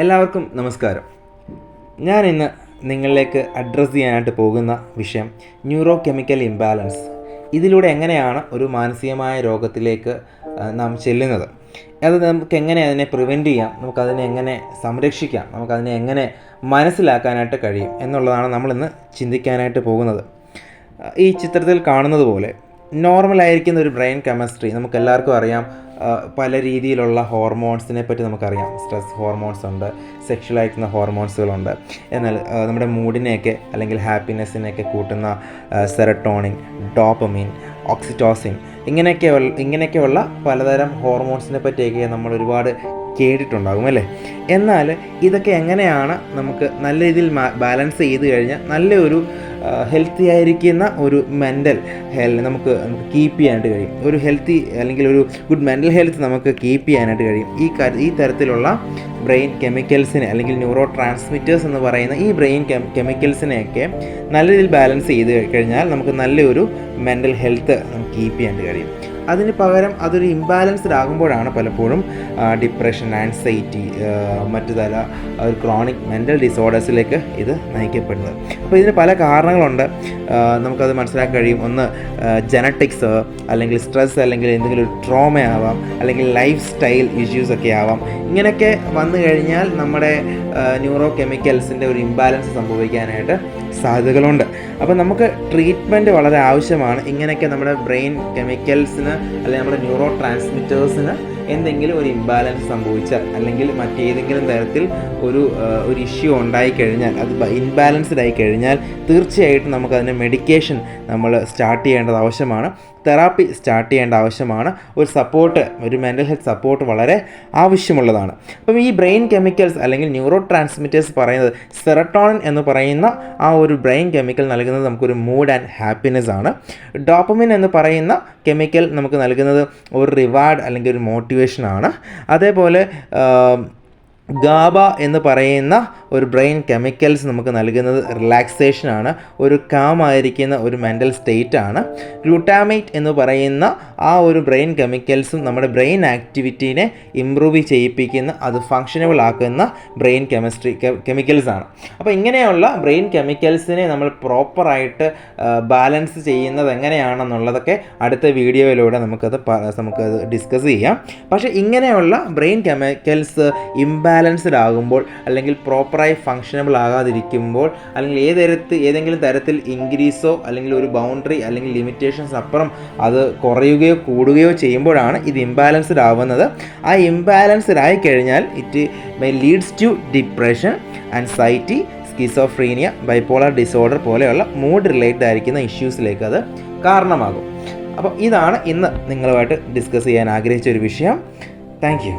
എല്ലാവർക്കും നമസ്കാരം. ഞാൻ ഇന്ന് നിങ്ങളിലേക്ക് അഡ്രസ്സ് ചെയ്യാനായിട്ട് പോകുന്ന വിഷയം ന്യൂറോ കെമിക്കൽ ഇംബാലൻസ്. ഇതിലൂടെ എങ്ങനെയാണ് ഒരു മാനസികമായ രോഗത്തിലേക്ക് നാം ചെല്ലുന്നത്, അത് നമുക്ക് എങ്ങനെ അതിനെ പ്രിവെൻറ്റ് ചെയ്യാം, നമുക്കതിനെ എങ്ങനെ സംരക്ഷിക്കാം, നമുക്കതിനെ എങ്ങനെ മനസ്സിലാക്കാനായിട്ട് കഴിയും എന്നുള്ളതാണ് നമ്മളിന്ന് ചിന്തിക്കാനായിട്ട് പോകുന്നത്. ഈ ചിത്രത്തിൽ കാണുന്നത് പോലെ നോർമലായിരിക്കുന്ന ഒരു ബ്രെയിൻ കെമിസ്ട്രി നമുക്കെല്ലാവർക്കും അറിയാം. പല രീതിയിലുള്ള ഹോർമോൺസിനെ പറ്റി നമുക്കറിയാം. സ്ട്രെസ് ഹോർമോൺസ് ഉണ്ട്, സെക്ഷുവലായിരിക്കുന്ന ഹോർമോൺസുകളുണ്ട്. എന്നാൽ നമ്മുടെ മൂഡിനെയൊക്കെ അല്ലെങ്കിൽ ഹാപ്പിനെസ്സിനെയൊക്കെ കൂട്ടുന്ന സെറട്ടോണിൻ, ഡോപ്പമീൻ, ഓക്സിറ്റോസിൻ ഇങ്ങനെയൊക്കെയുള്ള പലതരം ഹോർമോൺസിനെ പറ്റിയൊക്കെ നമ്മൾ ഒരുപാട് കേട്ടിട്ടുണ്ടാകും അല്ലേ. എന്നാൽ ഇതൊക്കെ എങ്ങനെയാണ് നമുക്ക് നല്ല രീതിയിൽ ബാലൻസ് ചെയ്ത് കഴിഞ്ഞാൽ നല്ലൊരു ഹെൽത്തി ആയിരിക്കുന്ന ഒരു മെൻ്റൽ നമുക്ക് കീപ്പ് ചെയ്യാനായിട്ട് കഴിയും. ഒരു ഹെൽത്തി അല്ലെങ്കിൽ ഒരു ഗുഡ് മെൻ്റൽ ഹെൽത്ത് നമുക്ക് കീപ്പ് ചെയ്യാനായിട്ട് കഴിയും. ഈ തരത്തിലുള്ള ബ്രെയിൻ കെമിക്കൽസിനെ അല്ലെങ്കിൽ ന്യൂറോ ട്രാൻസ്മിറ്റേഴ്സ് എന്ന് പറയുന്ന ഈ ബ്രെയിൻ കെമിക്കൽസിനെയൊക്കെ നല്ല രീതിയിൽ ബാലൻസ് ചെയ്ത് കഴിഞ്ഞാൽ നമുക്ക് നല്ലൊരു മെൻ്റൽ ഹെൽത്ത് നമുക്ക് കീപ്പ് ചെയ്യാനായിട്ട് കഴിയും. അതിന് പകരം അതൊരു ഇംബാലൻസ്ഡ് ആകുമ്പോഴാണ് പലപ്പോഴും ഡിപ്രഷൻ, ആൻസൈറ്റി, മറ്റു തര ഒരു ക്രോണിക് മെൻ്റൽ ഡിസോർഡേഴ്സിലേക്ക് ഇത് നയിക്കപ്പെടുന്നത്. അപ്പോൾ ഇതിന് പല കാരണങ്ങളുണ്ട്, നമുക്കത് മനസ്സിലാക്കാൻ കഴിയും. ഒന്ന് ജനറ്റിക്സ്, അല്ലെങ്കിൽ സ്ട്രെസ്, അല്ലെങ്കിൽ എന്തെങ്കിലും ഒരു ട്രോമ ആവാം, അല്ലെങ്കിൽ ലൈഫ് സ്റ്റൈൽ ഇഷ്യൂസൊക്കെ ആവാം. ഇങ്ങനെയൊക്കെ വന്നു കഴിഞ്ഞാൽ നമ്മുടെ ന്യൂറോ കെമിക്കൽസിൻ്റെ ഒരു ഇംബാലൻസ് സംഭവിക്കാനായിട്ട് സാധ്യതകളുണ്ട്. അപ്പോൾ നമുക്ക് ട്രീറ്റ്മെൻറ്റ് വളരെ ആവശ്യമാണ്. ഇങ്ങനെയൊക്കെ നമ്മുടെ ബ്രെയിൻ കെമിക്കൽസിന് അല്ലെങ്കിൽ നമ്മുടെ ന്യൂറോ ട്രാൻസ്മിറ്റേഴ്സിന് എന്തെങ്കിലും ഒരു ഇംബാലൻസ് സംഭവിച്ചാൽ, അല്ലെങ്കിൽ മറ്റേതെങ്കിലും തരത്തിൽ ഒരു ഇഷ്യൂ ഉണ്ടായിക്കഴിഞ്ഞാൽ, അത് ഇൻബാലൻസ്ഡ് ആയി കഴിഞ്ഞാൽ തീർച്ചയായിട്ടും നമുക്കതിൻ്റെ മെഡിക്കേഷൻ നമ്മൾ സ്റ്റാർട്ട് ചെയ്യേണ്ടത് ആവശ്യമാണ്. തെറാപ്പി സ്റ്റാർട്ട് ചെയ്യേണ്ട ആവശ്യമാണ്. ഒരു മെൻ്റൽ ഹെൽത്ത് സപ്പോർട്ട് വളരെ ആവശ്യമുള്ളതാണ്. അപ്പം ഈ ബ്രെയിൻ കെമിക്കൽസ് അല്ലെങ്കിൽ ന്യൂറോ ട്രാൻസ്മിറ്റേഴ്സ് പറയുന്നത്, സെറട്ടോണിൻ എന്ന് പറയുന്ന ആ ഒരു ബ്രെയിൻ കെമിക്കൽ നൽകുന്നത് നമുക്കൊരു മൂഡ് ആൻഡ് ഹാപ്പിനെസ് ആണ്. ഡോപ്പമിൻ എന്ന് പറയുന്ന കെമിക്കൽ നമുക്ക് നൽകുന്നത് ഒരു റിവാർഡ് അല്ലെങ്കിൽ ഒരു മോട്ടിവേഷനാണ്. അതേപോലെ ഗാബ എന്ന് പറയുന്ന ഒരു ബ്രെയിൻ കെമിക്കൽസ് നമുക്ക് നൽകുന്നത് റിലാക്സേഷനാണ്, ഒരു കാമായിരിക്കുന്ന ഒരു മെൻ്റൽ സ്റ്റേറ്റാണ്. ഗ്ലൂട്ടാമേറ്റ് എന്ന് പറയുന്ന ആ ഒരു ബ്രെയിൻ കെമിക്കൽസും നമ്മുടെ ബ്രെയിൻ ആക്ടിവിറ്റീനെ ഇമ്പ്രൂവ് ചെയ്യിപ്പിക്കുന്ന, അത് ഫങ്ഷനബിൾ ആക്കുന്ന ബ്രെയിൻ കെമിക്കൽസാണ്. അപ്പോൾ ഇങ്ങനെയുള്ള ബ്രെയിൻ കെമിക്കൽസിനെ നമ്മൾ പ്രോപ്പറായിട്ട് ബാലൻസ് ചെയ്യുന്നത് എങ്ങനെയാണെന്നുള്ളതൊക്കെ അടുത്ത വീഡിയോയിലൂടെ നമുക്കത് ഡിസ്കസ് ചെയ്യാം. പക്ഷേ ഇങ്ങനെയുള്ള ബ്രെയിൻ കെമിക്കൽസ് ഇംബാലൻസ്ഡ് ആകുമ്പോൾ, അല്ലെങ്കിൽ പ്രോപ്പറായി ഫങ്ഷനബിൾ ആകാതിരിക്കുമ്പോൾ, അല്ലെങ്കിൽ ഏതെങ്കിലും തരത്തിൽ ഇൻക്രീസോ അല്ലെങ്കിൽ ഒരു ബൗണ്ടറി അല്ലെങ്കിൽ ലിമിറ്റേഷൻസ് അപ്പുറം അത് കുറയുകയോ കൂടുകയോ ചെയ്യുമ്പോഴാണ് ഇത് ഇംബാലൻസ്ഡ് ആവുന്നത്. ആ ഇംബാലൻസ്ഡ് ആയിക്കഴിഞ്ഞാൽ it may leads to depression, anxiety, schizophrenia, bipolar disorder പോലെയുള്ള മൂഡ് റിലേറ്റഡ് ആയിരിക്കുന്ന ഇഷ്യൂസിലേക്ക് അത് കാരണമാകും. അപ്പോൾ ഇതാണ് ഇന്ന് നിങ്ങളുമായിട്ട് ഡിസ്കസ് ചെയ്യാൻ ആഗ്രഹിച്ച ഒരു വിഷയം. Thank you.